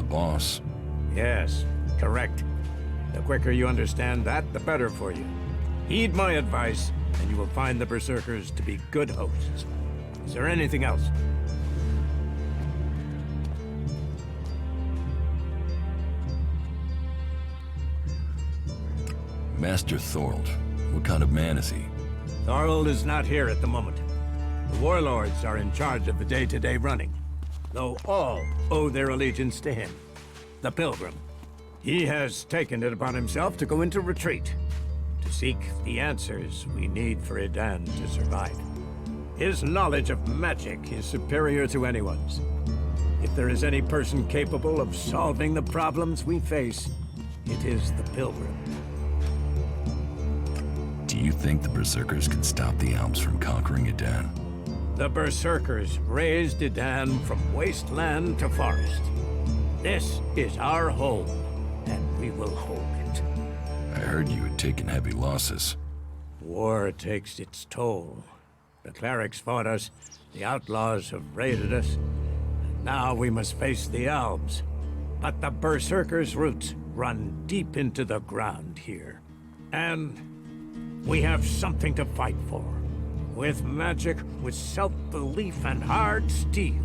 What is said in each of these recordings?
boss. Yes, correct. The quicker you understand that, the better for you. Heed my advice, and you will find the Berserkers to be good hosts. Is there anything else? Master Thorold, what kind of man is he? Thorold is not here at the moment. The warlords are in charge of the day-to-day running, though all owe their allegiance to him, the Pilgrim. He has taken it upon himself to go into retreat, to seek the answers we need for Edan to survive. His knowledge of magic is superior to anyone's. If there is any person capable of solving the problems we face, it is the Pilgrim. Do you think the Berserkers can stop the Alps from conquering Edan? The Berserkers raised Edan from wasteland to forest. This is our home, and we will hold it. I heard you had taken heavy losses. War takes its toll. The clerics fought us, the outlaws have raided us, and now we must face the elves. But the Berserkers' roots run deep into the ground here. And we have something to fight for. With magic, with self-belief and hard steel,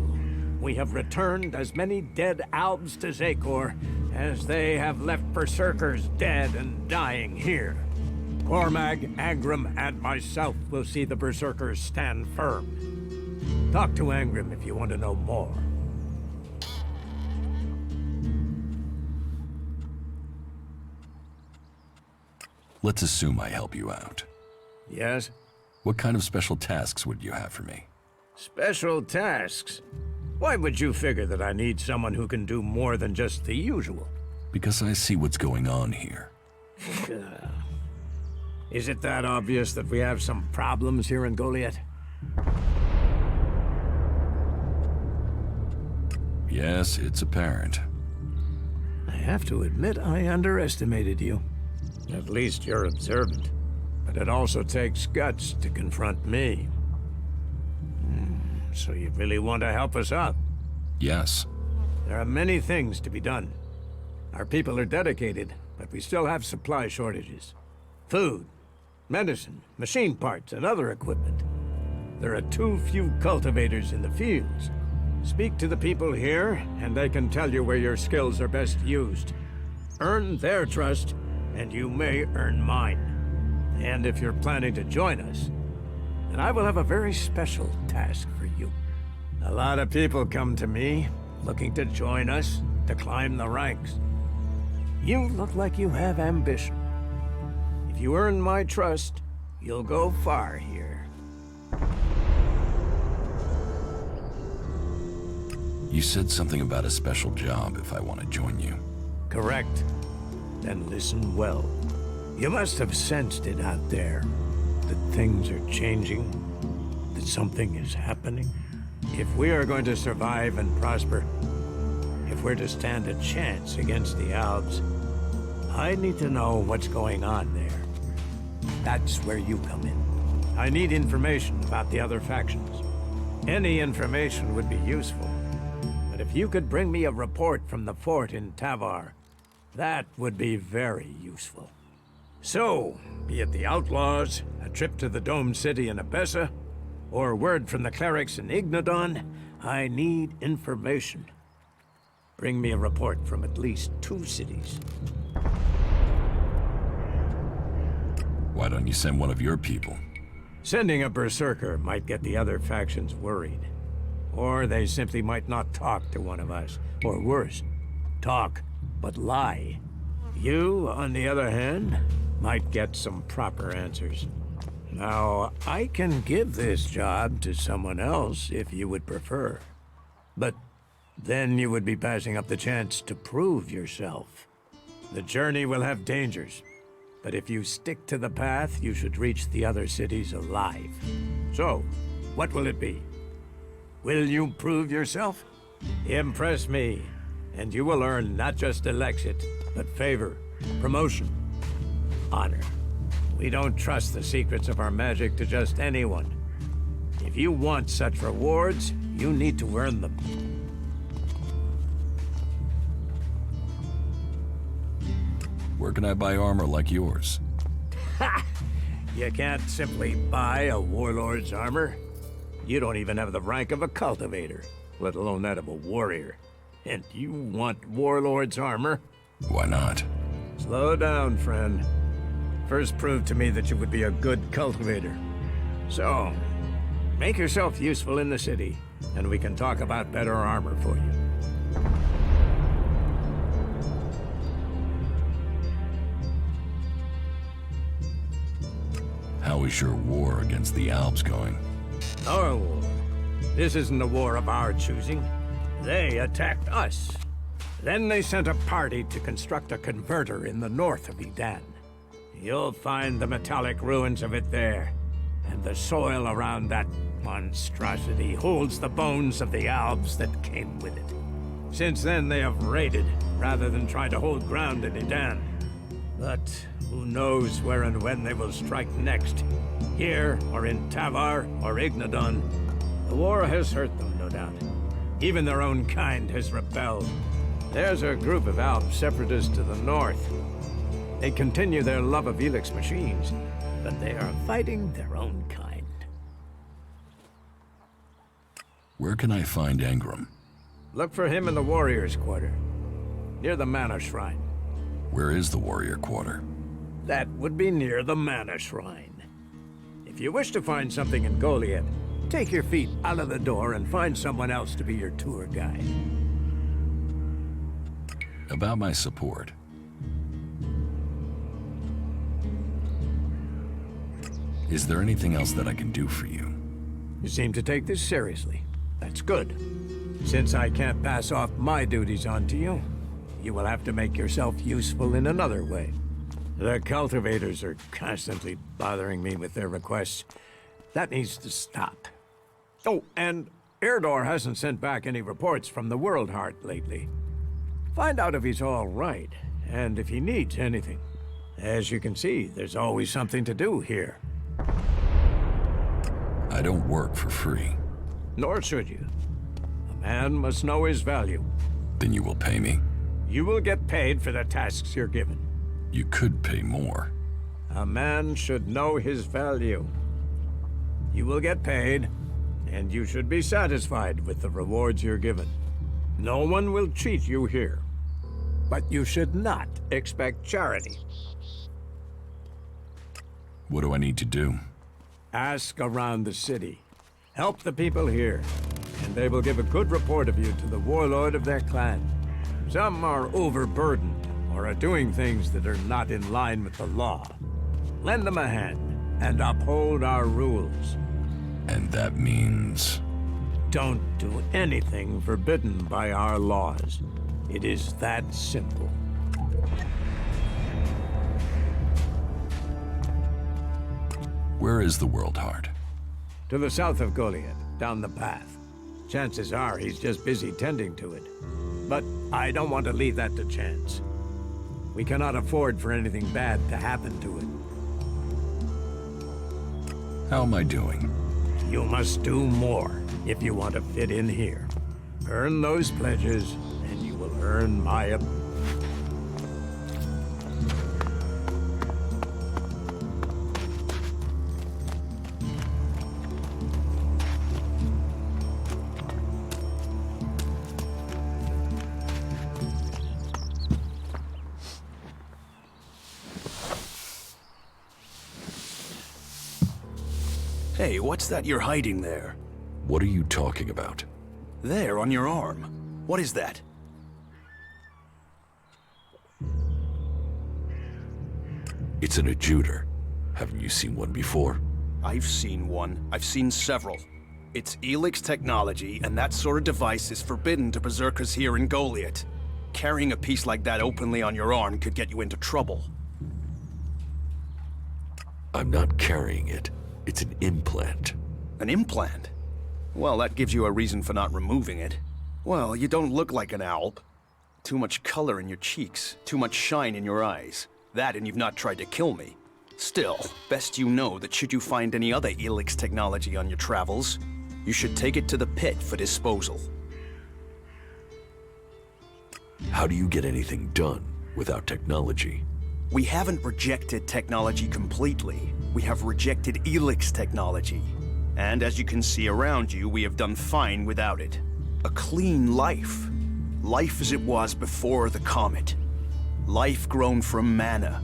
we have returned as many dead elves to Zakor as they have left Berserkers dead and dying here. Cormag, Angrim, and myself will see the Berserkers stand firm. Talk to Angrim if you want to know more. Let's assume I help you out. Yes? What kind of special tasks would you have for me? Special tasks? Why would you figure that I need someone who can do more than just the usual? Because I see what's going on here. Is it that obvious that we have some problems here in Goliath? Yes, it's apparent. I have to admit I underestimated you. At least you're observant. But it also takes guts to confront me. So you really want to help us out? Yes. There are many things to be done. Our people are dedicated, but we still have supply shortages. Food, medicine, machine parts, and other equipment. There are too few cultivators in the fields. Speak to the people here, and they can tell you where your skills are best used. Earn their trust, and you may earn mine. And if you're planning to join us, then I will have a very special task for you. A lot of people come to me, looking to join us, to climb the ranks. You look like you have ambition. If you earn my trust, you'll go far here. You said something about a special job if I want to join you. Correct. Then listen well. You must have sensed it out there, that things are changing, that something is happening. If we are going to survive and prosper, if we're to stand a chance against the elves, I need to know what's going on there. That's where you come in. I need information about the other factions. Any information would be useful, but if you could bring me a report from the fort in Tavar, that would be very useful. So, be it the outlaws, a trip to the Dome City in Abessa, or word from the clerics in Ignodon, I need information. Bring me a report from at least 2 cities. Why don't you send one of your people? Sending a berserker might get the other factions worried. Or they simply might not talk to one of us. Or worse, talk, but lie. You, on the other hand, might get some proper answers. Now, I can give this job to someone else if you would prefer. But then you would be passing up the chance to prove yourself. The journey will have dangers, but if you stick to the path, you should reach the other cities alive. So, what will it be? Will you prove yourself? Impress me, and you will earn not just ELEX, but favor, promotion, honor. We don't trust the secrets of our magic to just anyone. If you want such rewards, you need to earn them. Where can I buy armor like yours? Ha! You can't simply buy a warlord's armor. You don't even have the rank of a cultivator, let alone that of a warrior. And you want warlord's armor? Why not? Slow down, friend. First prove to me that you would be a good cultivator. So, make yourself useful in the city, and we can talk about better armor for you. How is your war against the Alps going? Our war. This isn't a war of our choosing. They attacked us. Then they sent a party to construct a converter in the north of Edan. You'll find the metallic ruins of it there. And the soil around that monstrosity holds the bones of the Alps that came with it. Since then, they have raided, rather than try to hold ground in Edan. But who knows where and when they will strike next? Here, or in Tavar, or Ignadon. The war has hurt them, no doubt. Even their own kind has rebelled. There's a group of Alp separatists to the north. They continue their love of ELEX machines, but they are fighting their own kind. Where can I find Engram? Look for him in the Warriors' Quarter, near the Mana Shrine. Where is the Warrior Quarter? That would be near the Mana Shrine. If you wish to find something in Goliath, take your feet out of the door and find someone else to be your tour guide. About my support. Is there anything else that I can do for you? You seem to take this seriously. That's good. Since I can't pass off my duties onto you, you will have to make yourself useful in another way. The cultivators are constantly bothering me with their requests. That needs to stop. Oh, and Erdor hasn't sent back any reports from the World Heart lately. Find out if he's all right, and if he needs anything. As you can see, there's always something to do here. I don't work for free. Nor should you. A man must know his value. Then you will pay me? You will get paid for the tasks you're given. You could pay more. A man should know his value. You will get paid, and you should be satisfied with the rewards you're given. No one will cheat you here. But you should not expect charity. What do I need to do? Ask around the city. Help the people here, and they will give a good report of you to the warlord of their clan. Some are overburdened, or are doing things that are not in line with the law. Lend them a hand, and uphold our rules. And that means... Don't do anything forbidden by our laws. It is that simple. Where is the World Heart? To the south of Goliath, down the path. Chances are he's just busy tending to it. But I don't want to leave that to chance. We cannot afford for anything bad to happen to it. How am I doing? You must do more if you want to fit in here. Earn those pledges, and you will earn my... Hey, what's that you're hiding there? What are you talking about? There, on your arm. What is that? It's an adjutor. Haven't you seen one before? I've seen one. I've seen several. It's ELEX technology, and that sort of device is forbidden to berserkers here in Goliath. Carrying a piece like that openly on your arm could get you into trouble. I'm not carrying it. It's an implant. An implant? Well, that gives you a reason for not removing it. Well, you don't look like an Alp. Too much color in your cheeks, too much shine in your eyes. That and you've not tried to kill me. Still, best you know that should you find any other ELEX technology on your travels, you should take it to the pit for disposal. How do you get anything done without technology? We haven't rejected technology completely. We have rejected ELEX technology. And as you can see around you, we have done fine without it. A clean life. Life as it was before the comet. Life grown from mana.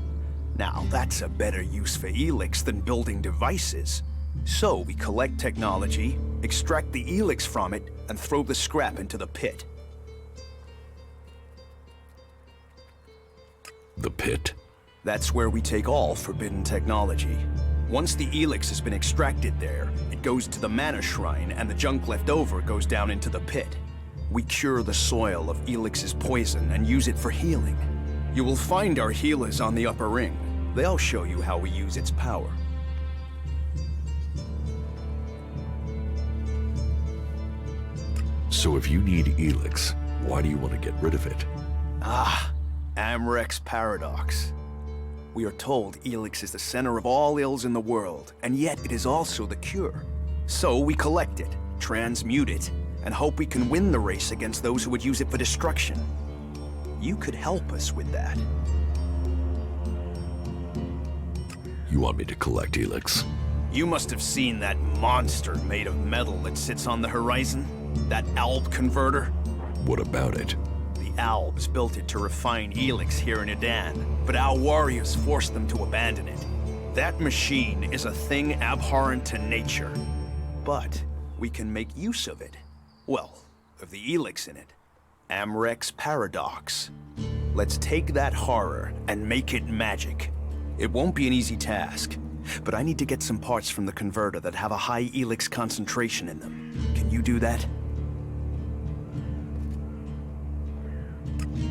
Now, that's a better use for ELEX than building devices. So, we collect technology, extract the ELEX from it, and throw the scrap into the pit. The pit? That's where we take all forbidden technology. Once the ELEX has been extracted there, it goes to the mana shrine, and the junk left over goes down into the pit. We cure the soil of ELEX's poison and use it for healing. You will find our healers on the upper ring. They'll show you how we use its power. So if you need ELEX, why do you want to get rid of it? Ah, Amrek's paradox. We are told ELEX is the center of all ills in the world, and yet it is also the cure. So we collect it, transmute it, and hope we can win the race against those who would use it for destruction. You could help us with that. You want me to collect ELEX? You must have seen that monster made of metal that sits on the horizon? That Alb converter? What about it? The Albs built it to refine ELEX here in Edan, but our warriors forced them to abandon it. That machine is a thing abhorrent to nature. But we can make use of it. Well, of the ELEX in it. Amrek's paradox. Let's take that horror and make it magic. It won't be an easy task, but I need to get some parts from the converter that have a high ELEX concentration in them. Can you do that?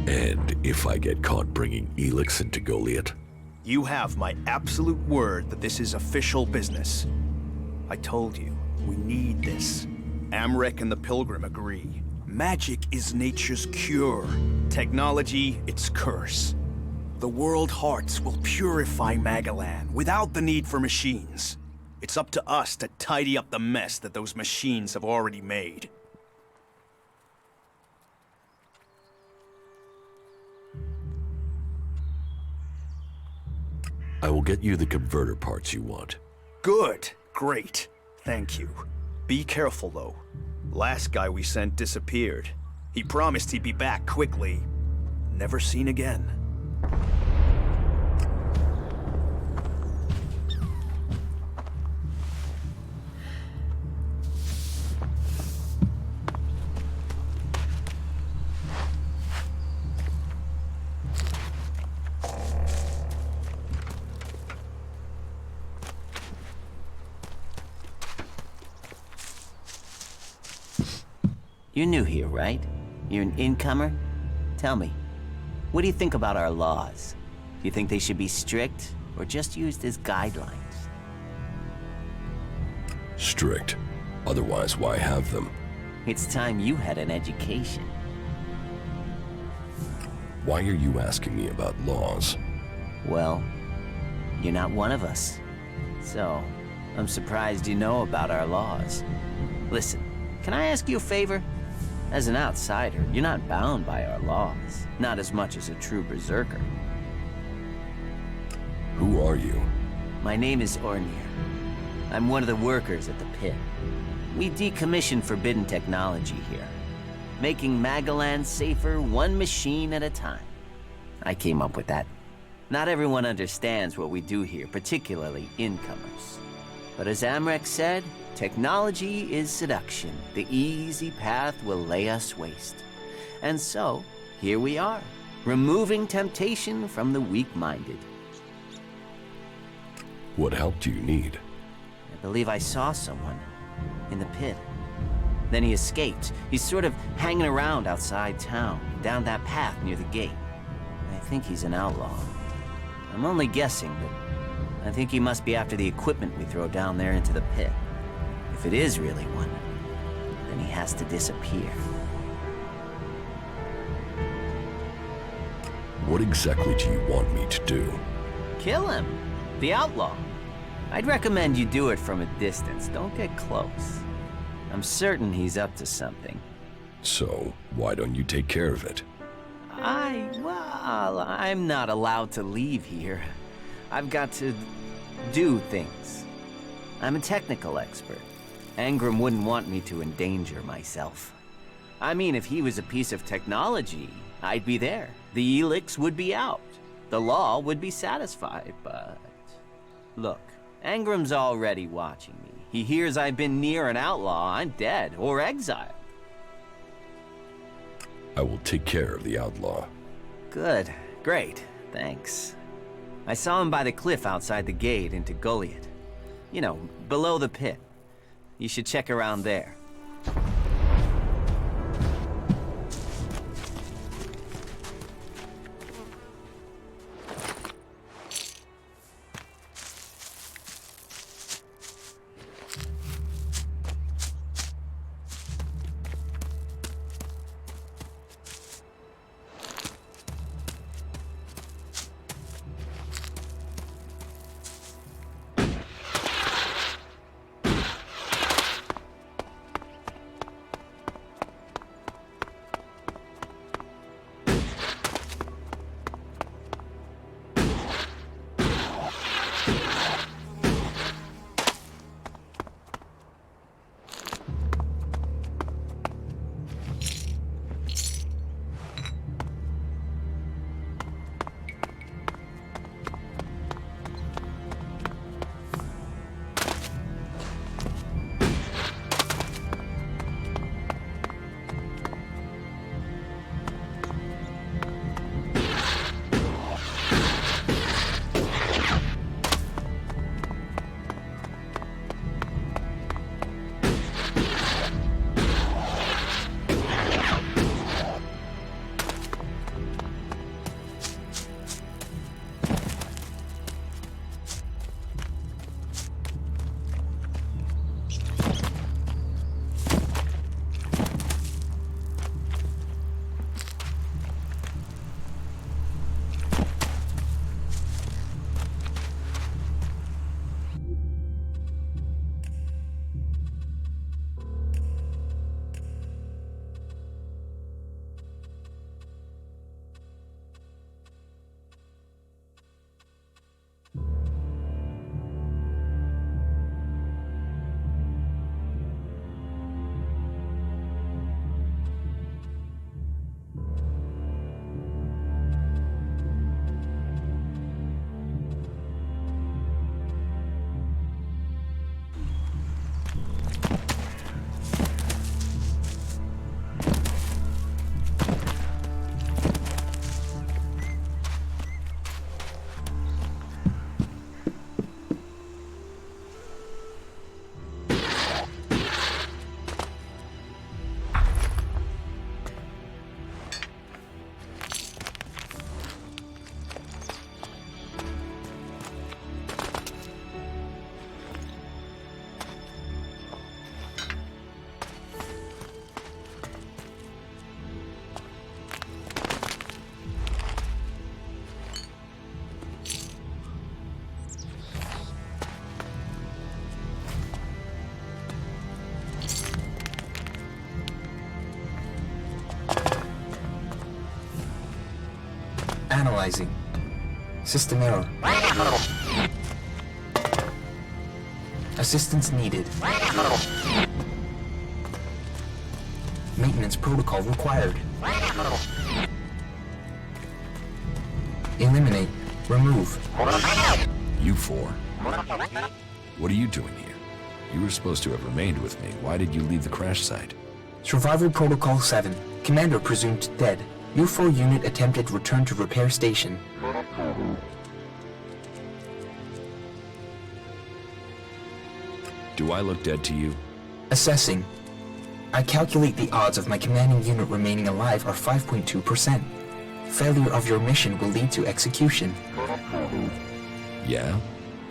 And if I get caught bringing ELEX into Goliath? You have my absolute word that this is official business. I told you, we need this. Amrek and the Pilgrim agree. Magic is nature's cure. Technology, its curse. The world hearts will purify Magalan without the need for machines. It's up to us to tidy up the mess that those machines have already made. I will get you the converter parts you want. Good. Great. Thank you. Be careful, though. Last guy we sent disappeared. He promised he'd be back quickly. Never seen again. You're new here, right? You're an incomer? Tell me, what do you think about our laws? Do you think they should be strict, or just used as guidelines? Strict. Otherwise, why have them? It's time you had an education. Why are you asking me about laws? Well, you're not one of us. So, I'm surprised you know about our laws. Listen, can I ask you a favor? As an outsider, you're not bound by our laws. Not as much as a true berserker. Who are you? My name is Ornir. I'm one of the workers at the pit. We decommission forbidden technology here, making Magalan safer one machine at a time. I came up with that. Not everyone understands what we do here, particularly incomers. But as Amrek said, technology is seduction. The easy path will lay us waste. And so, here we are, removing temptation from the weak-minded. What help do you need? I believe I saw someone in the pit. Then he escaped. He's sort of hanging around outside town, down that path near the gate. I think he's an outlaw. I'm only guessing, but I think he must be after the equipment we throw down there into the pit. If it is really one, then he has to disappear. What exactly do you want me to do? Kill him! The outlaw! I'd recommend you do it from a distance. Don't get close. I'm certain he's up to something. So, why don't you take care of it? Well, I'm not allowed to leave here. I've got to do things. I'm a technical expert. Angram wouldn't want me to endanger myself. I mean, if he was a piece of technology, I'd be there. The ELEX would be out. The law would be satisfied, but... Look, Angram's already watching me. He hears I've been near an outlaw, I'm dead, or exiled. I will take care of the outlaw. Good. Great. Thanks. I saw him by the cliff outside the gate into Goliath. You know, below the pit. You should check around there. Analyzing. System error. Assistance needed. Maintenance protocol required. Eliminate. Remove. You four. What are you doing here? You were supposed to have remained with me. Why did you leave the crash site? Survival Protocol 7. Commander presumed dead. UFO unit attempted return to repair station. Do I look dead to you? Assessing. I calculate the odds of my commanding unit remaining alive are 5.2%. Failure of your mission will lead to execution. Yeah?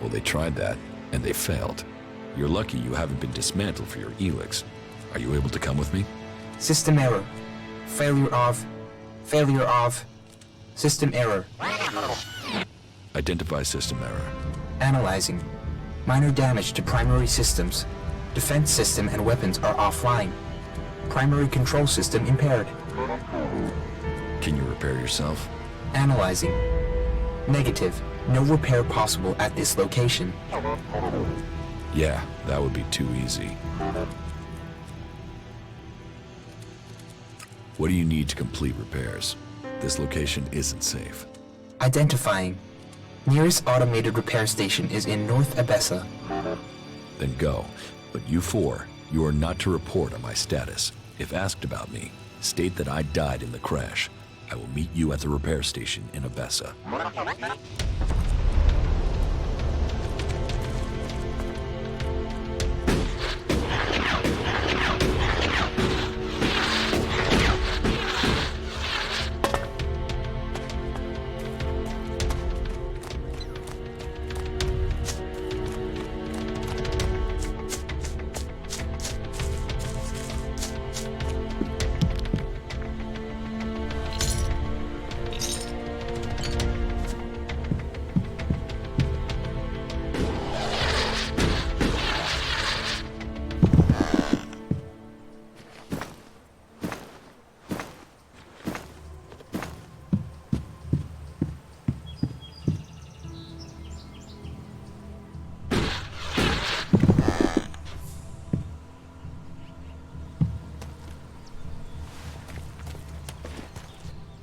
Well, they tried that, and they failed. You're lucky you haven't been dismantled for your ELEX. Are you able to come with me? System error. Failure of... System error. Identify system error. Analyzing. Minor damage to primary systems. Defense system and weapons are offline. Primary control system impaired. Can you repair yourself? Analyzing. Negative. No repair possible at this location. Yeah, that would be too easy. What do you need to complete repairs? This location isn't safe. Identifying. Nearest automated repair station is in North Abessa. Then go. But you four, you are not to report on my status. If asked about me, state that I died in the crash. I will meet you at the repair station in Abessa.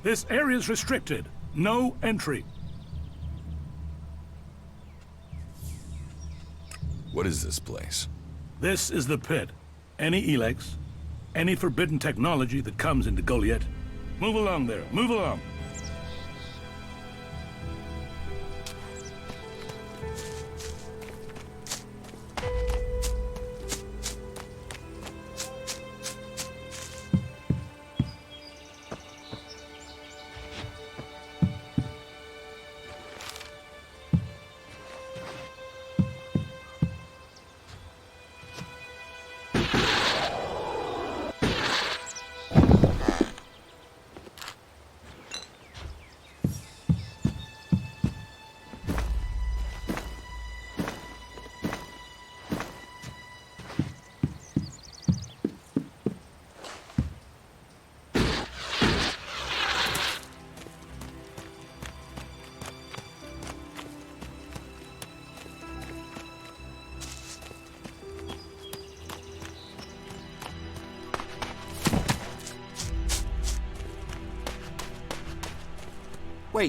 This area's restricted. No entry. What is this place? This is the pit. Any ELEX, any forbidden technology that comes into Goliath. Move along there. Move along.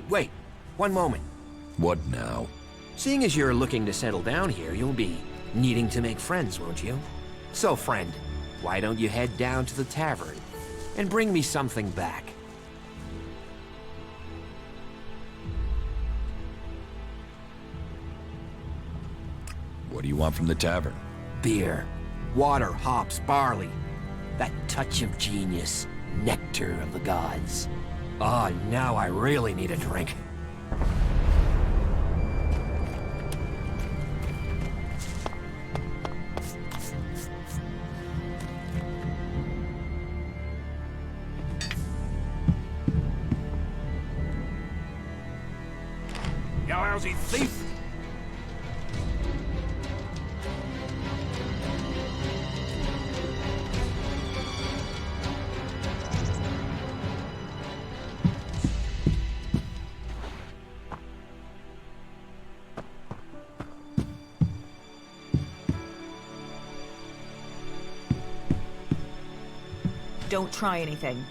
Wait. One moment. What now? Seeing as you're looking to settle down here, you'll be needing to make friends, won't you? So, friend, why don't you head down to the tavern and bring me something back? What do you want from the tavern? Beer, water, hops, barley. That touch of genius, nectar of the gods. Ah, now I really need a drink. You lousy thief! Don't try anything.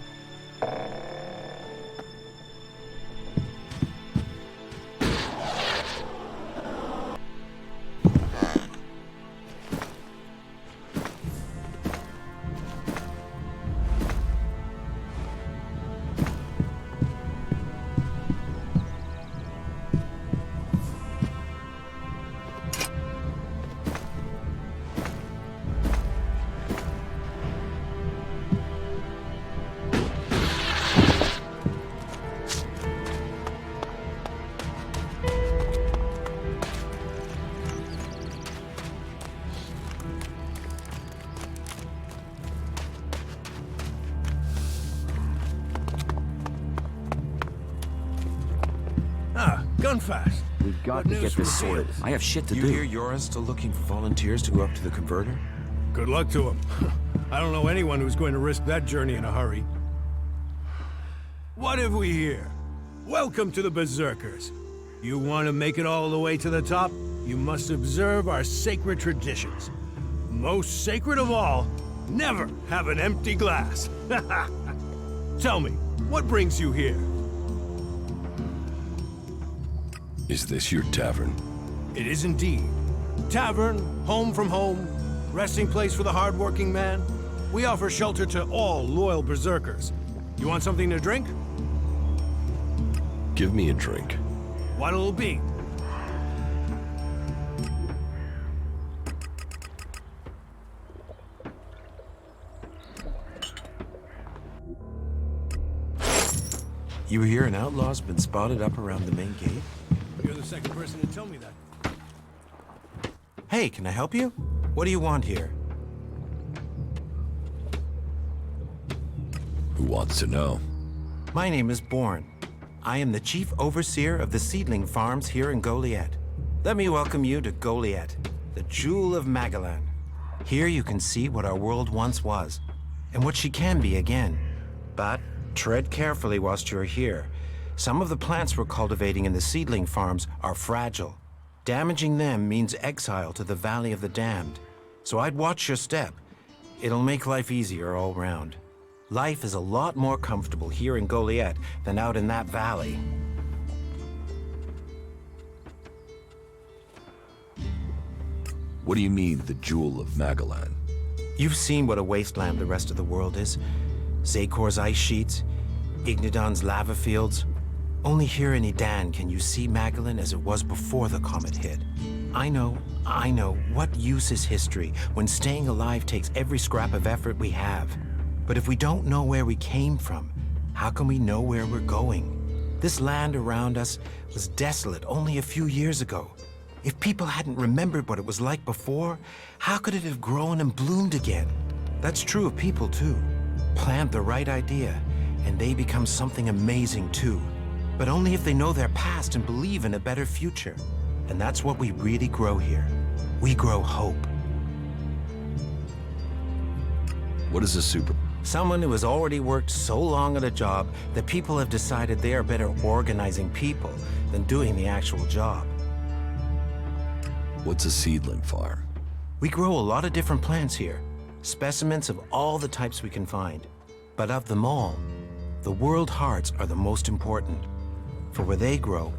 Gunfast. We've got to get this sorted. I have shit to You do. hear Yora's still looking for volunteers to go up to the converter? Good luck to him. I don't know anyone who's going to risk that journey in a hurry. What have we here? Welcome to the Berserkers. You want to make it all the way to the top? You must observe our sacred traditions. Most sacred of all, never have an empty glass. Tell me, what brings you here? Is this your tavern? It is indeed. Tavern, home from home, resting place for the hardworking man. We offer shelter to all loyal berserkers. You want something to drink? Give me a drink. What'll it be? You hear an outlaw's been spotted up around the main gate? You're the second person to tell me that. Hey, can I help you? What do you want here? Who wants to know? My name is Bourne. I am the chief overseer of the seedling farms here in Goliath. Let me welcome you to Goliath, the jewel of Magellan. Here you can see what our world once was, and what she can be again. But tread carefully whilst you're here. Some of the plants we're cultivating in the seedling farms are fragile. Damaging them means exile to the Valley of the Damned. So I'd watch your step. It'll make life easier all round. Life is a lot more comfortable here in Goliath than out in that valley. What do you mean, the jewel of Magellan? You've seen what a wasteland the rest of the world is. Zakor's ice sheets, Ignidon's lava fields. Only here in Edan can you see Magellan as it was before the comet hit. I know. What use is history when staying alive takes every scrap of effort we have? But if we don't know where we came from, how can we know where we're going? This land around us was desolate only a few years ago. If people hadn't remembered what it was like before, how could it have grown and bloomed again? That's true of people too. Plant the right idea, and they become something amazing too. But only if they know their past and believe in a better future. And that's what we really grow here. We grow hope. What is a super? Someone who has already worked so long at a job that people have decided they are better organizing people than doing the actual job. What's a seedling farm? We grow a lot of different plants here, specimens of all the types we can find. But of them all, the world hearts are the most important. For where they grow,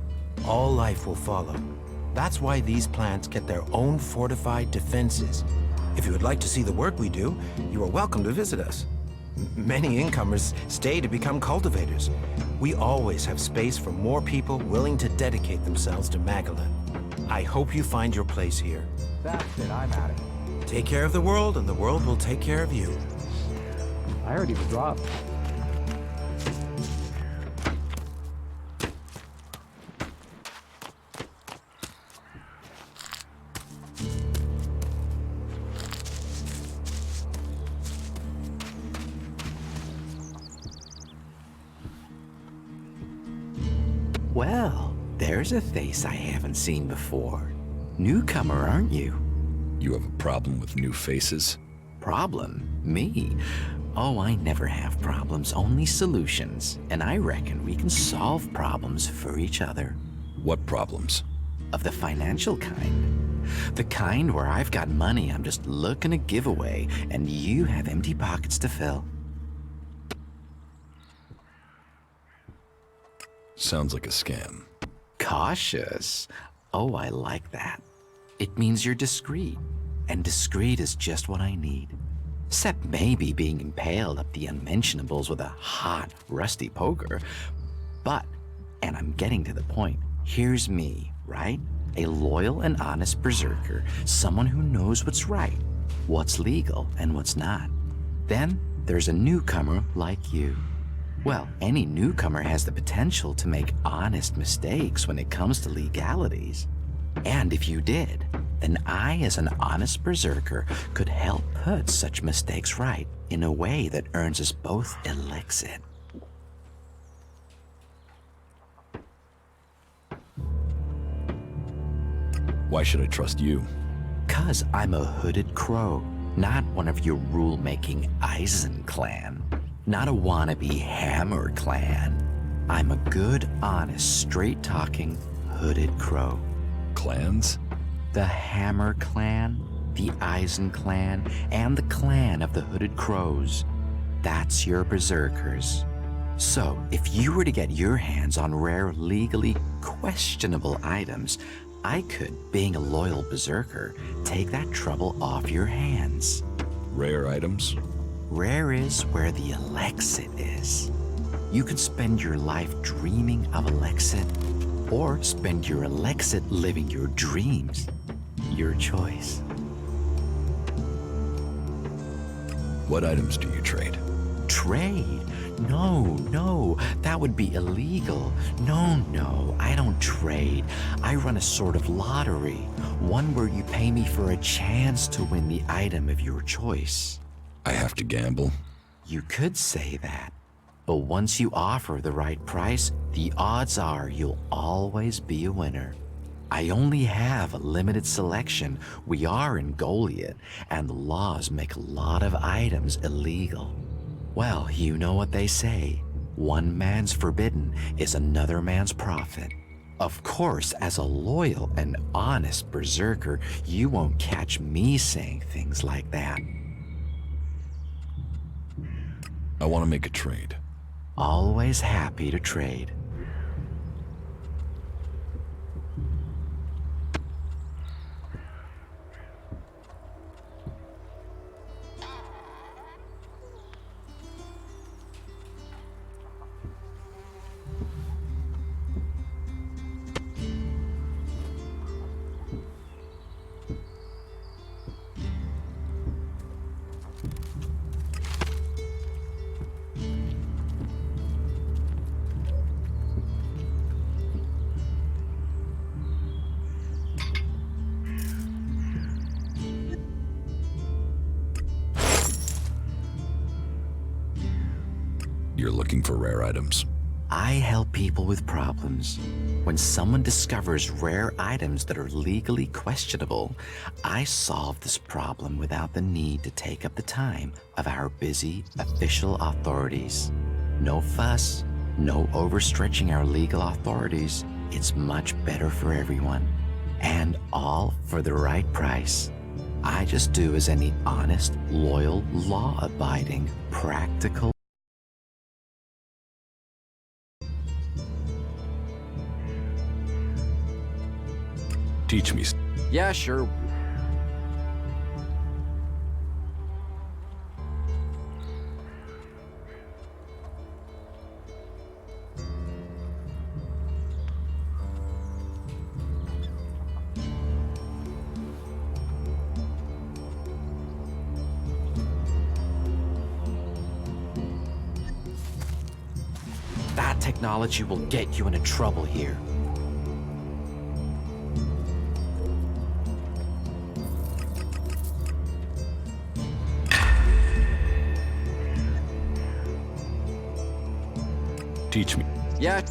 all life will follow. That's why these plants get their own fortified defenses. If you would like to see the work we do, you are welcome to visit us. Many incomers stay to become cultivators. We always have space for more people willing to dedicate themselves to Magellan. I hope you find your place here. That's it, I'm at it. Take care of the world, and the world will take care of you. I heard he was robbed. Well, there's a face I haven't seen before. Newcomer, aren't you? You have a problem with new faces? Problem? Me? Oh, I never have problems, only solutions. And I reckon we can solve problems for each other. What problems? Of the financial kind. The kind where I've got money I'm just looking to give away, and you have empty pockets to fill. Sounds like a scam. Cautious. Oh, I like that. It means you're discreet, and discreet is just what I need. Except maybe being impaled up the unmentionables with a hot, rusty poker. But, and I'm getting to the point, here's me, right? A loyal and honest berserker, someone who knows what's right, what's legal and what's not. Then there's a newcomer like you. Well, any newcomer has the potential to make honest mistakes when it comes to legalities. And if you did, then I, as an honest berserker, could help put such mistakes right in a way that earns us both ELEX. Why should I trust you? 'Cause I'm a hooded crow, not one of your rule-making Eisen clan. Not a wannabe Hammer clan. I'm a good, honest, straight-talking, hooded crow. Clans? The Hammer Clan, the Eisen Clan, and the clan of the Hooded Crows. That's your berserkers. So, if you were to get your hands on rare, legally questionable items, I could, being a loyal berserker, take that trouble off your hands. Rare items? Rare is where the Elexit is. You could spend your life dreaming of Elexit, or spend your Elexit living your dreams. Your choice. What items do you trade? Trade? No, that would be illegal. No, I don't trade. I run a sort of lottery, one where you pay me for a chance to win the item of your choice. I have to gamble? You could say that, but once you offer the right price, the odds are you'll always be a winner. I only have a limited selection. We are in Goliath, and the laws make a lot of items illegal. Well, you know what they say. One man's forbidden is another man's profit. Of course, as a loyal and honest berserker, you won't catch me saying things like that. I want to make a trade. Always happy to trade. You're looking for rare items. I help people with problems. When someone discovers rare items that are legally questionable, I solve this problem without the need to take up the time of our busy official authorities. No fuss, no overstretching our legal authorities. It's much better for everyone. And all for the right price. I just do as any honest, loyal, law-abiding, practical Teach me. Yeah, sure. That technology will get you into trouble here. Teach me. Yeah.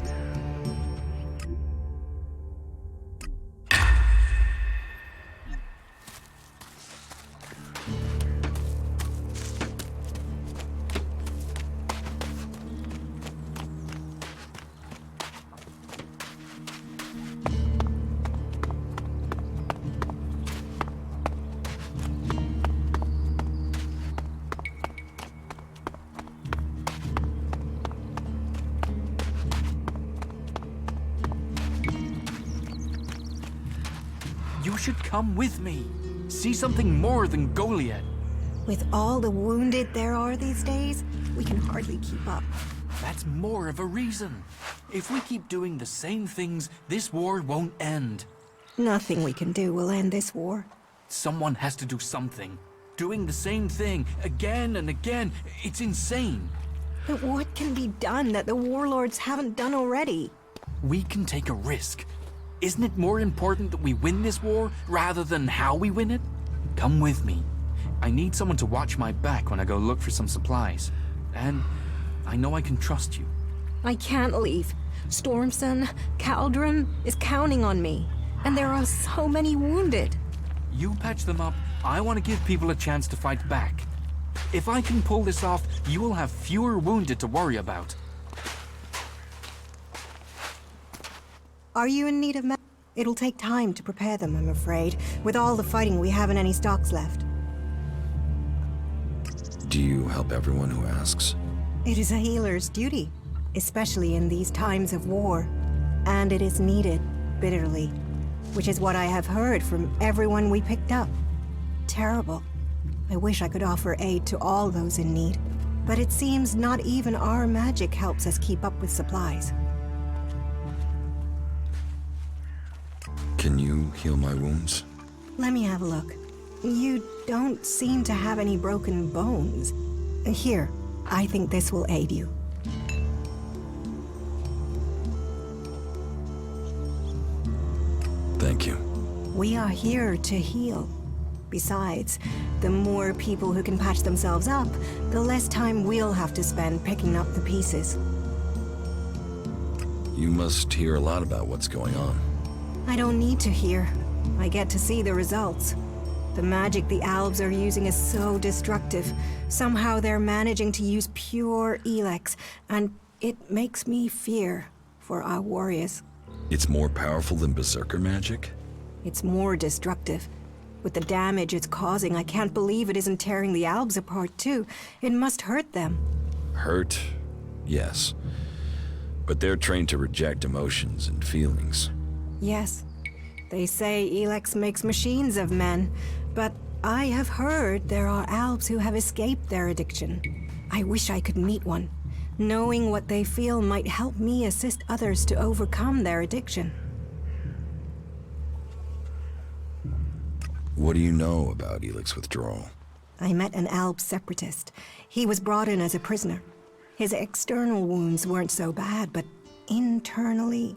You should come with me. See something more than Goliath. With all the wounded there are these days, we can hardly keep up. That's more of a reason. If we keep doing the same things, this war won't end. Nothing we can do will end this war. Someone has to do something. Doing the same thing again and again, it's insane. But what can be done that the warlords haven't done already? We can take a risk. Isn't it more important that we win this war rather than how we win it? Come with me. I need someone to watch my back when I go look for some supplies. And I know I can trust you. I can't leave. Stormson, Caldron is counting on me. And there are so many wounded. You patch them up. I want to give people a chance to fight back. If I can pull this off, you will have fewer wounded to worry about. Are you in need of It'll take time to prepare them, I'm afraid. With all the fighting, we haven't any stocks left. Do you help everyone who asks? It is a healer's duty, especially in these times of war. And it is needed, bitterly. Which is what I have heard from everyone we picked up. Terrible. I wish I could offer aid to all those in need. But it seems not even our magic helps us keep up with supplies. Can you heal my wounds? Let me have a look. You don't seem to have any broken bones. Here, I think this will aid you. Thank you. We are here to heal. Besides, the more people who can patch themselves up, the less time we'll have to spend picking up the pieces. You must hear a lot about what's going on. I don't need to hear. I get to see the results. The magic the Albs are using is so destructive. Somehow they're managing to use pure ELEX, and it makes me fear for our warriors. It's more powerful than Berserker magic? It's more destructive. With the damage it's causing, I can't believe it isn't tearing the Albs apart too. It must hurt them. Hurt? Yes. But they're trained to reject emotions and feelings. Yes. They say ELEX makes machines of men, but I have heard there are Albs who have escaped their addiction. I wish I could meet one. Knowing what they feel might help me assist others to overcome their addiction. What do you know about ELEX withdrawal? I met an Alb separatist. He was brought in as a prisoner. His external wounds weren't so bad, but internally,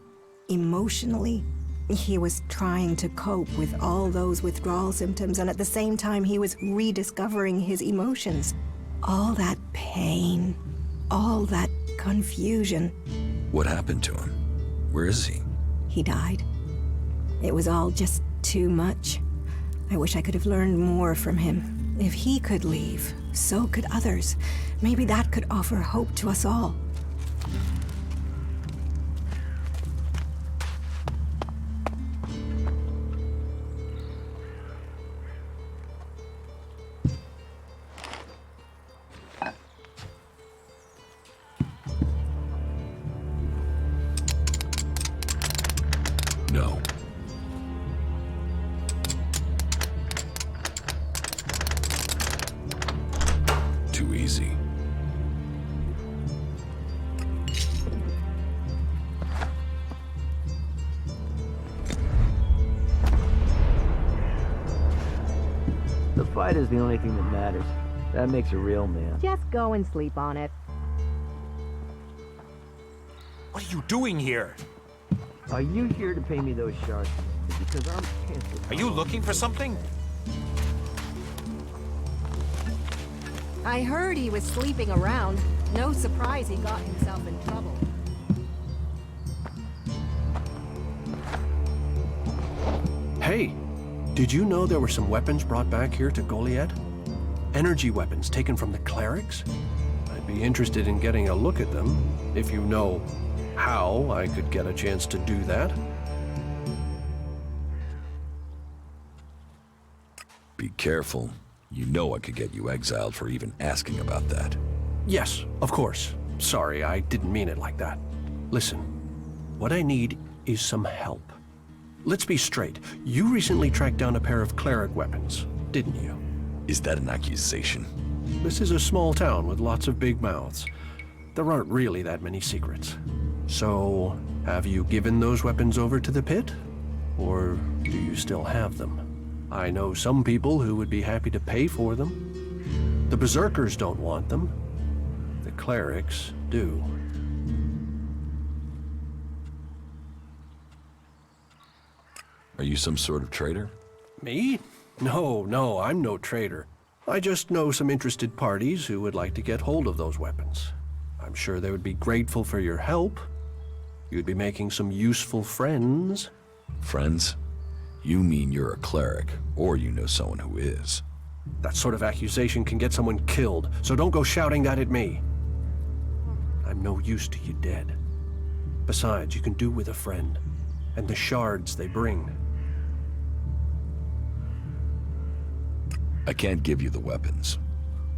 emotionally, he was trying to cope with all those withdrawal symptoms, and at the same time he was rediscovering his emotions. All that pain, all that confusion. What happened to him? Where is he? He died. It was all just too much. I wish I could have learned more from him. If he could leave, so could others. Maybe that could offer hope to us all. No. Too easy. The fight is the only thing that matters. That makes a real man. Just go and sleep on it. What are you doing here? Are you here to pay me those shards? Because I'm canceled. Are you looking for something? I heard he was sleeping around. No surprise he got himself in trouble. Hey, did you know there were some weapons brought back here to Goliath? Energy weapons taken from the clerics? I'd be interested in getting a look at them, if you know how I could get a chance to do that. Be careful. You know I could get you exiled for even asking about that. Yes, of course. Sorry, I didn't mean it like that. Listen, what I need is some help. Let's be straight. You recently tracked down a pair of cleric weapons, didn't you? Is that an accusation? This is a small town with lots of big mouths. There aren't really that many secrets. So, have you given those weapons over to the pit? Or do you still have them? I know some people who would be happy to pay for them. The berserkers don't want them. The clerics do. Are you some sort of traitor? Me? No, I'm no traitor. I just know some interested parties who would like to get hold of those weapons. I'm sure they would be grateful for your help. You'd be making some useful friends. Friends? You mean you're a cleric, or you know someone who is. That sort of accusation can get someone killed, so don't go shouting that at me. I'm no use to you dead. Besides, you can do with a friend. and the shards they bring. I can't give you the weapons.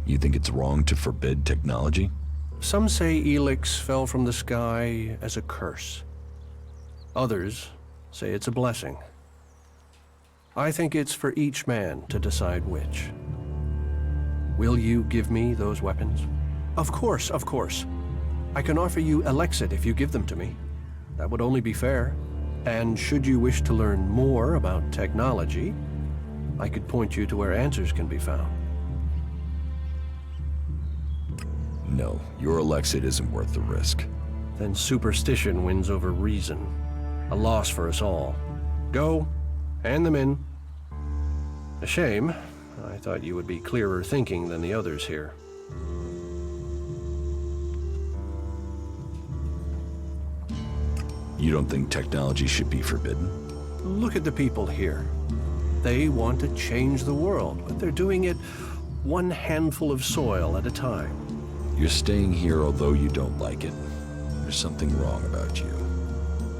You think it's wrong to forbid technology? Some say ELEX fell from the sky as a curse. Others say it's a blessing. I think it's for each man to decide which. Will you give me those weapons? Of course, of course. I can offer you ELEXit if you give them to me. That would only be fair. And should you wish to learn more about technology, I could point you to where answers can be found. No, your ELEXit isn't worth the risk. Then superstition wins over reason. A loss for us all. Go, hand them in. A shame. I thought you would be clearer thinking than the others here. You don't think technology should be forbidden? Look at the people here. They want to change the world, but they're doing it one handful of soil at a time. You're staying here although you don't like it. There's something wrong about you.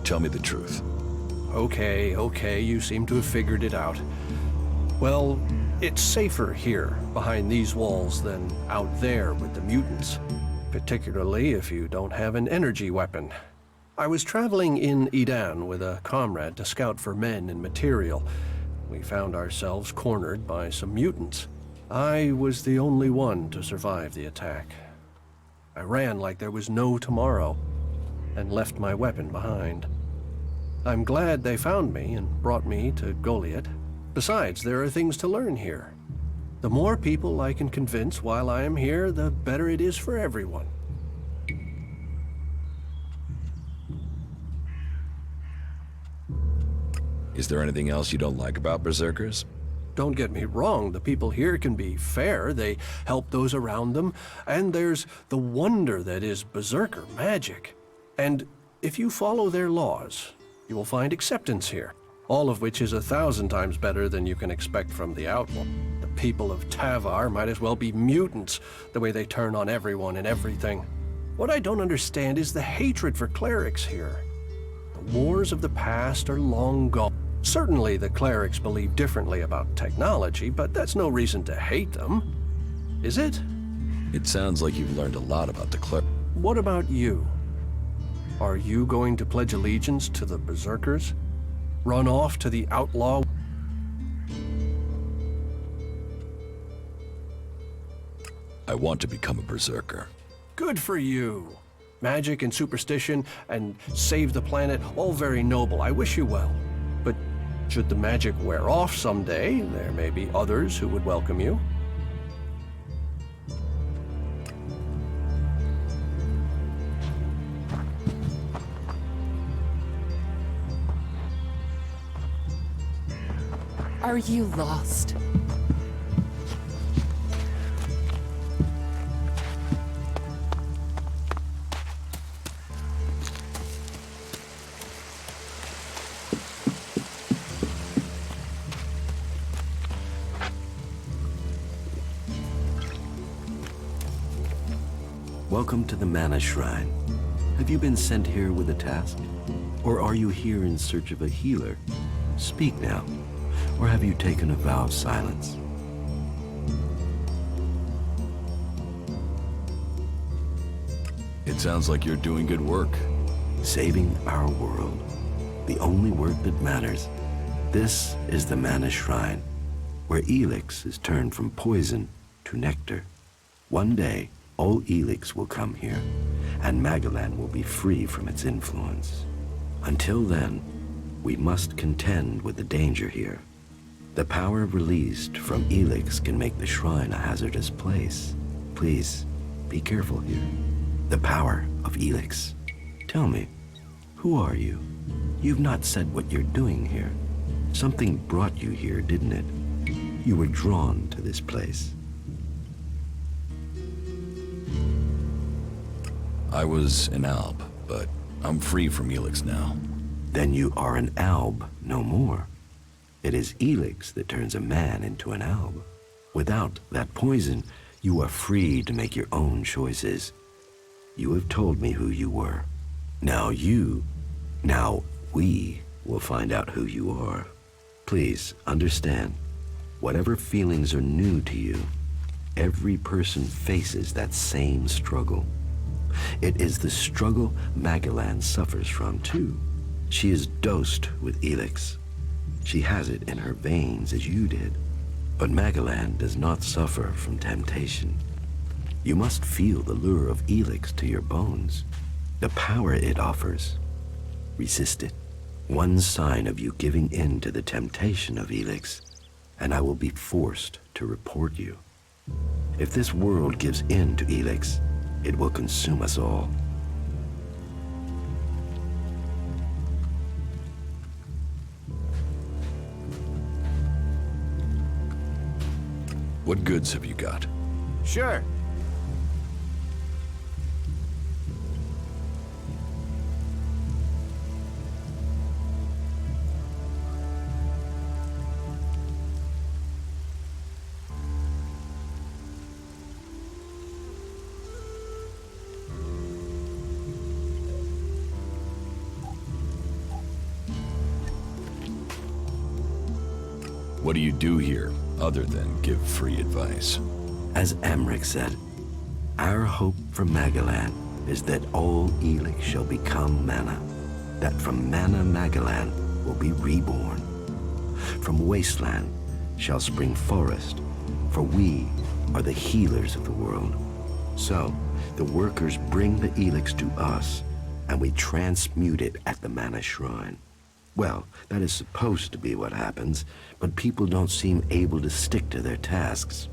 Tell me the truth. Okay, you seem to have figured it out. Well, it's safer here, behind these walls, than out there with the mutants. Particularly if you don't have an energy weapon. I was traveling in Edan with a comrade to scout for men and material. We found ourselves cornered by some mutants. I was the only one to survive the attack. I ran like there was no tomorrow, and left my weapon behind. I'm glad they found me and brought me to Goliath. Besides, there are things to learn here. The more people I can convince while I am here, the better it is for everyone. Is there anything else you don't like about Berserkers? Don't get me wrong, the people here can be fair, they help those around them, and there's the wonder that is Berserker magic. And if you follow their laws, you will find acceptance here, all of which is 1,000 times better than you can expect from the Outlaw. The people of Tavar might as well be mutants, the way they turn on everyone and everything. What I don't understand is the hatred for clerics here. The wars of the past are long gone. Certainly the clerics believe differently about technology, but that's no reason to hate them. Is it? It sounds like you've learned a lot about the clerics. What about you? Are you going to pledge allegiance to the Berserkers? Run off to the Outlaw? I want to become a Berserker. Good for you. Magic and superstition and save the planet, all very noble. I wish you well. But should the magic wear off someday, there may be others who would welcome you. Are you lost? Welcome to the Mana Shrine. Have you been sent here with a task? Or are you here in search of a healer? Speak now. Or have you taken a vow of silence? It sounds like you're doing good work. Saving our world. The only work that matters. This is the Mana Shrine, where ELEX is turned from poison to nectar. One day, all ELEX will come here, and Magalan will be free from its influence. Until then, we must contend with the danger here. The power released from ELEX can make the shrine a hazardous place. Please, be careful here. The power of ELEX. Tell me, who are you? You've not said what you're doing here. Something brought you here, didn't it? You were drawn to this place. I was an Alb, but I'm free from ELEX now. Then you are an Alb no more. It is ELEX that turns a man into an Alb. Without that poison, you are free to make your own choices. You have told me who you were. Now we we'll find out who you are. Please understand, whatever feelings are new to you, every person faces that same struggle. It is the struggle Magellan suffers from, too. She is dosed with ELEX. She has it in her veins as you did. But Magellan does not suffer from temptation. You must feel the lure of ELEX to your bones, the power it offers. Resist it. One sign of you giving in to the temptation of ELEX, and I will be forced to report you. If this world gives in to ELEX, it will consume us all. What goods have you got? Sure. What do you do here, other than give free advice? As Amric said, our hope for Magellan is that all ELEX shall become mana, that from mana Magellan will be reborn. From wasteland shall spring forest, for we are the healers of the world. So, the workers bring the ELEX to us, and we transmute it at the mana shrine. Well, that is supposed to be what happens, but people don't seem able to stick to their tasks.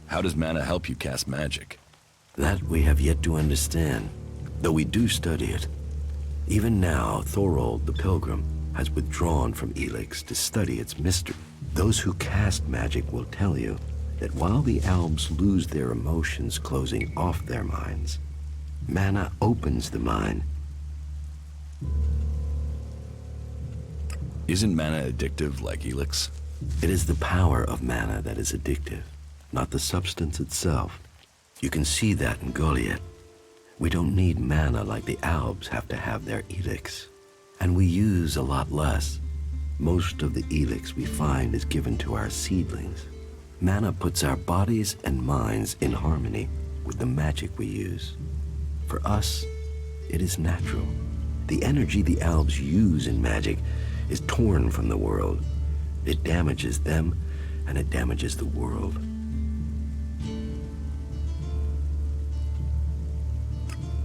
How does mana help you cast magic? That we have yet to understand, though we do study it. Even now, Thorold the Pilgrim has withdrawn from ELEX to study its mystery. Those who cast magic will tell you that while the Albs lose their emotions closing off their minds, mana opens the mind. Isn't mana addictive like ELEX? It is the power of mana that is addictive, not the substance itself. You can see that in Goliath. We don't need mana like the Albs have to have their ELEX. And we use a lot less. Most of the ELEX we find is given to our seedlings. Mana puts our bodies and minds in harmony with the magic we use. For us, it is natural. The energy the Albs use in magic is torn from the world. It damages them, and it damages the world.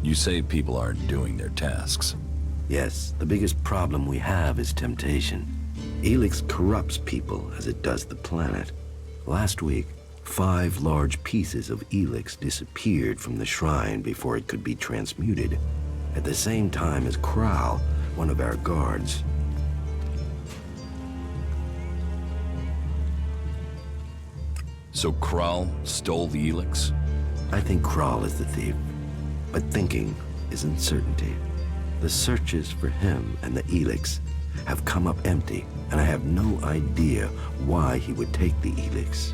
You say people aren't doing their tasks. Yes, the biggest problem we have is temptation. ELEX corrupts people as it does the planet. Last week, 5 large pieces of ELEX disappeared from the shrine before it could be transmuted, at the same time as Kral, one of our guards. So Kral stole the ELEX? I think Kral is the thief, but thinking is uncertainty. The searches for him and the ELEX have come up empty, and I have no idea why he would take the ELEX.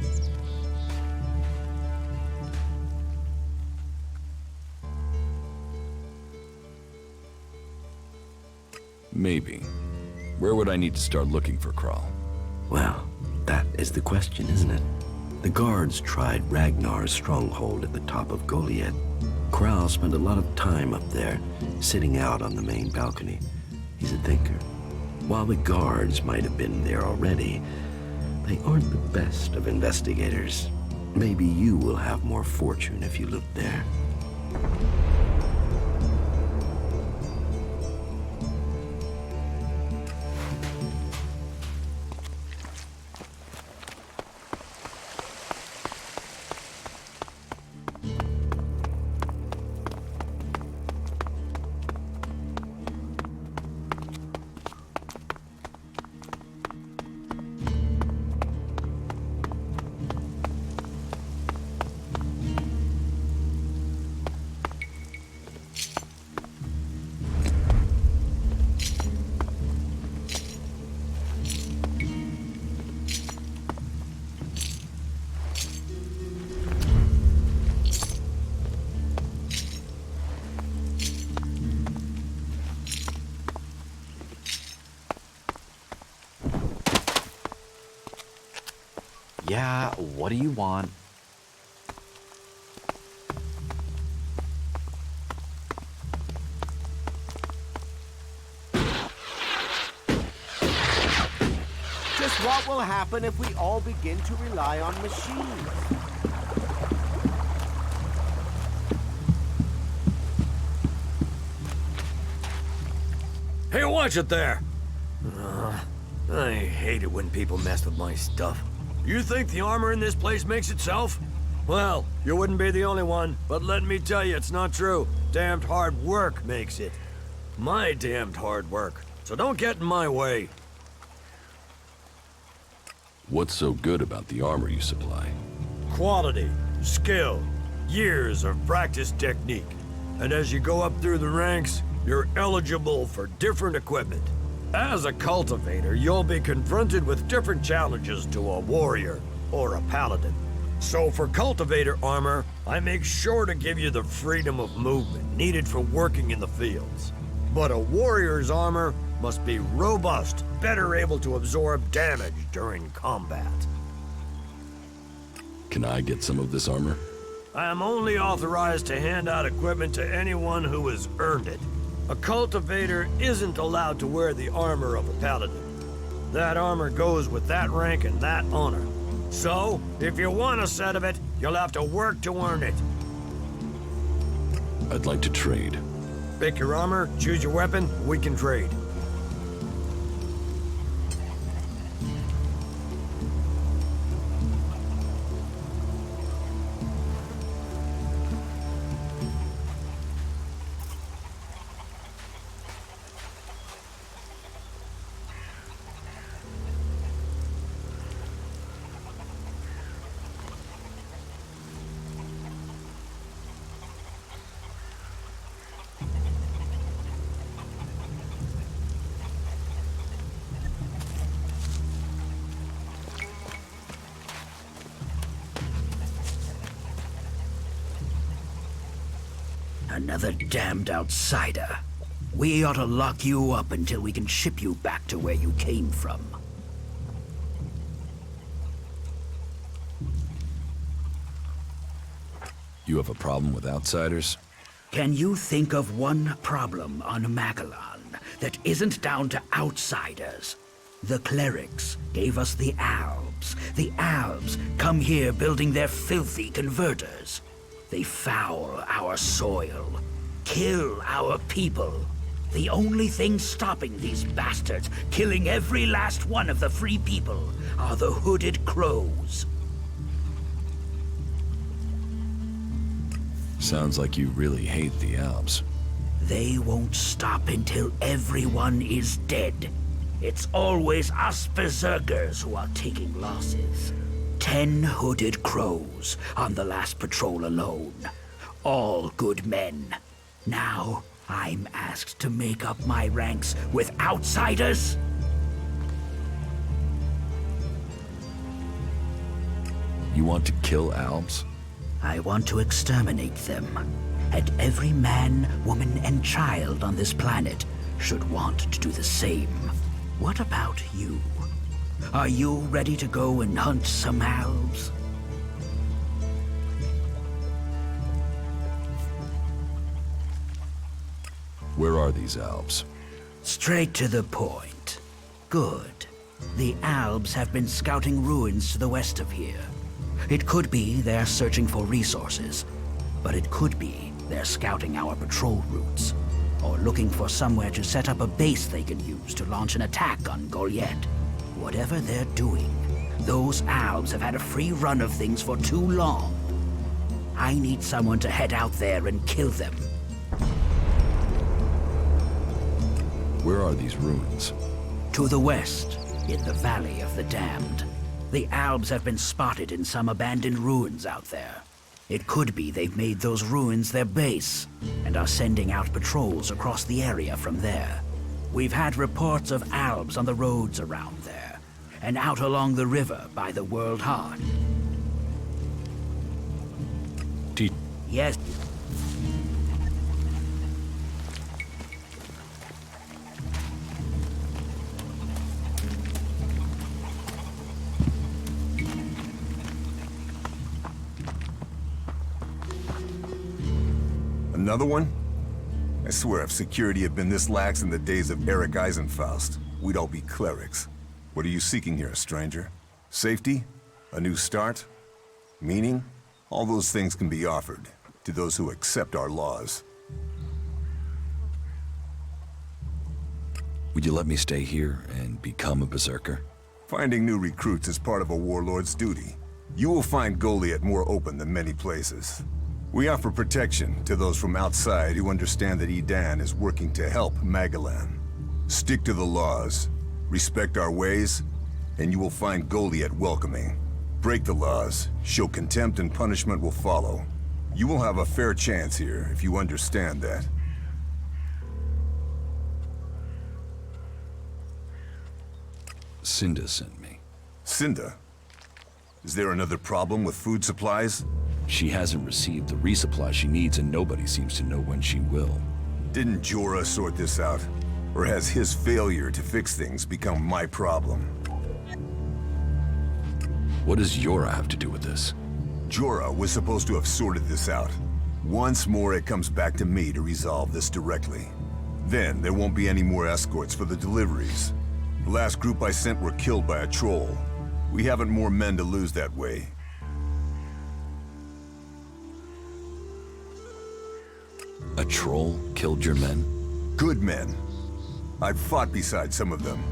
Maybe. Where would I need to start looking for Kral? Well, that is the question, isn't it? The guards tried Ragnar's stronghold at the top of Goliath. Kral spent a lot of time up there, sitting out on the main balcony. He's a thinker. While the guards might have been there already, they aren't the best of investigators. Maybe you will have more fortune if you look there. Yeah, what do you want? Just what will happen if we all begin to rely on machines? Hey, watch it there! I hate it when people mess with my stuff. You think the armor in this place makes itself? Well, you wouldn't be the only one, but let me tell you, it's not true. Damned hard work makes it. My damned hard work. So don't get in my way. What's so good about the armor you supply? Quality, skill, years of practice technique. And as you go up through the ranks, you're eligible for different equipment. As a cultivator, you'll be confronted with different challenges to a warrior or a paladin. So for cultivator armor, I make sure to give you the freedom of movement needed for working in the fields. But a warrior's armor must be robust, better able to absorb damage during combat. Can I get some of this armor? I am only authorized to hand out equipment to anyone who has earned it. A cultivator isn't allowed to wear the armor of a paladin. That armor goes with that rank and that honor. So, if you want a set of it, you'll have to work to earn it. I'd like to trade. Pick your armor, choose your weapon, we can trade. Another damned outsider. We ought to lock you up until we can ship you back to where you came from. You have a problem with outsiders? Can you think of one problem on Magellan that isn't down to outsiders? The clerics gave us the Albs. The Albs come here building their filthy converters. They foul our soil, kill our people. The only thing stopping these bastards killing every last one of the free people are the hooded crows. Sounds like you really hate the Alps. They won't stop until everyone is dead. It's always us berserkers who are taking losses. 10 hooded crows on the last patrol alone. All good men. Now, I'm asked to make up my ranks with outsiders? You want to kill Alps? I want to exterminate them. And every man, woman, and child on this planet should want to do the same. What about you? Are you ready to go and hunt some Albs? Where are these Alps? Straight to the point. Good. The Albs have been scouting ruins to the west of here. It could be they're searching for resources, but it could be they're scouting our patrol routes, or looking for somewhere to set up a base they can use to launch an attack on Goliath. Whatever they're doing, those Albs have had a free run of things for too long. I need someone to head out there and kill them. Where are these ruins? To the west, in the Valley of the Damned. The Albs have been spotted in some abandoned ruins out there. It could be they've made those ruins their base, and are sending out patrols across the area from there. We've had reports of Albs on the roads around there, and out along the river by the World Heart. Yes. Another one? I swear if security had been this lax in the days of Eric Eisenfaust, we'd all be clerics. What are you seeking here, stranger? Safety? A new start? Meaning? All those things can be offered to those who accept our laws. Would you let me stay here and become a berserker? Finding new recruits is part of a warlord's duty. You will find Goliath more open than many places. We offer protection to those from outside who understand that Edan is working to help Magalan. Stick to the laws, respect our ways, and you will find Goliath welcoming. Break the laws, show contempt, and punishment will follow. You will have a fair chance here if you understand that. Cinda sent me. Cinda? Is there another problem with food supplies? She hasn't received the resupply she needs, and nobody seems to know when she will. Didn't Jorah sort this out? Or has his failure to fix things become my problem? What does Jorah have to do with this? Jorah was supposed to have sorted this out. Once more, it comes back to me to resolve this directly. Then, there won't be any more escorts for the deliveries. The last group I sent were killed by a troll. We haven't more men to lose that way. A troll killed your men? Good men. I've fought beside some of them.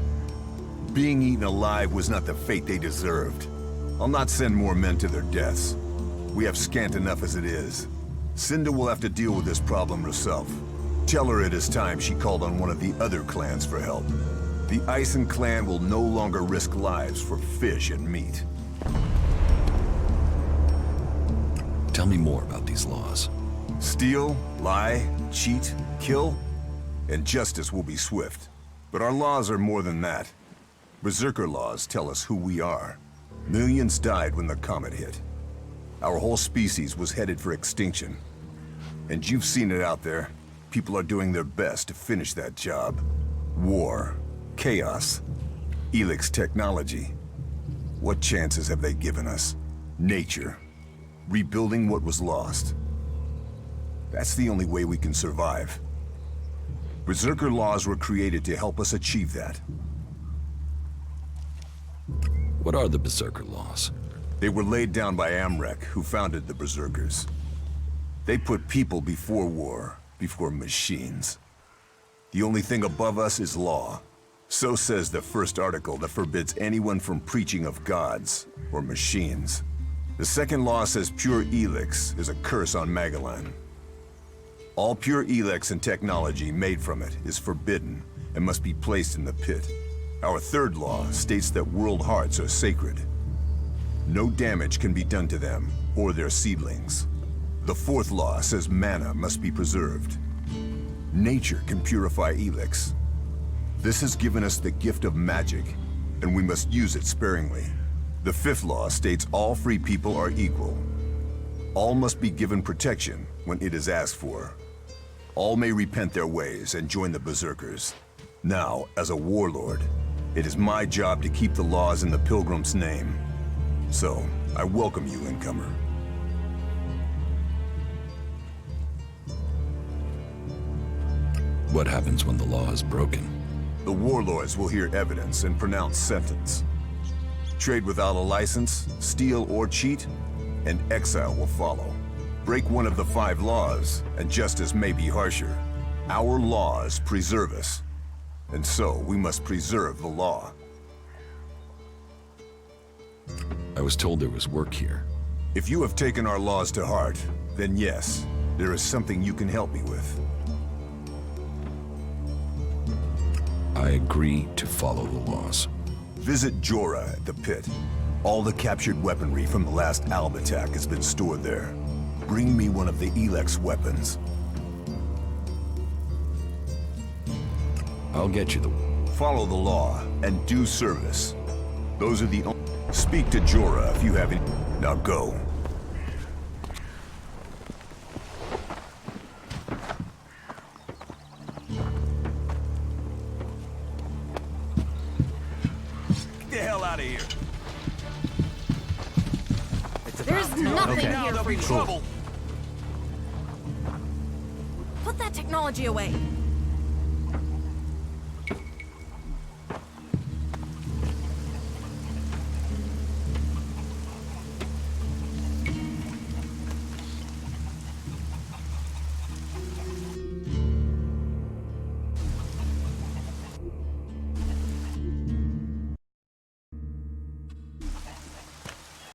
Being eaten alive was not the fate they deserved. I'll not send more men to their deaths. We have scant enough as it is. Cinda will have to deal with this problem herself. Tell her it is time she called on one of the other clans for help. The Ison clan will no longer risk lives for fish and meat. Tell me more about these laws. Steal, lie, cheat, kill, and justice will be swift. But our laws are more than that. Berserker laws tell us who we are. Millions died when the comet hit. Our whole species was headed for extinction. And you've seen it out there. People are doing their best to finish that job. War. Chaos. ELEX technology. What chances have they given us? Nature. Rebuilding what was lost. That's the only way we can survive. Berserker laws were created to help us achieve that. What are the Berserker laws? They were laid down by Amrek, who founded the Berserkers. They put people before war, before machines. The only thing above us is law. So says the first article that forbids anyone from preaching of gods or machines. The second law says pure ELEX is a curse on Magalan. All pure ELEX and technology made from it is forbidden and must be placed in the pit. Our third law states that world hearts are sacred. No damage can be done to them or their seedlings. The fourth law says mana must be preserved. Nature can purify ELEX. This has given us the gift of magic, and we must use it sparingly. The fifth law states all free people are equal. All must be given protection when it is asked for. All may repent their ways and join the Berserkers. Now, as a warlord, it is my job to keep the laws in the Pilgrim's name. So, I welcome you, incomer. What happens when the law is broken? The warlords will hear evidence and pronounce sentence. Trade without a license, steal or cheat, and exile will follow. Break one of the 5 laws, and justice may be harsher. Our laws preserve us, and so we must preserve the law. I was told there was work here. If you have taken our laws to heart, then yes, there is something you can help me with. I agree to follow the laws. Visit Jorah at the pit. All the captured weaponry from the last Alb attack has been stored there. Bring me one of the ELEX weapons. I'll get you the... Follow the law and do service. Those are the only... Speak to Jorah if you have any... Now go. Get the hell out of here. There's nothing here for you. Trouble. technology away.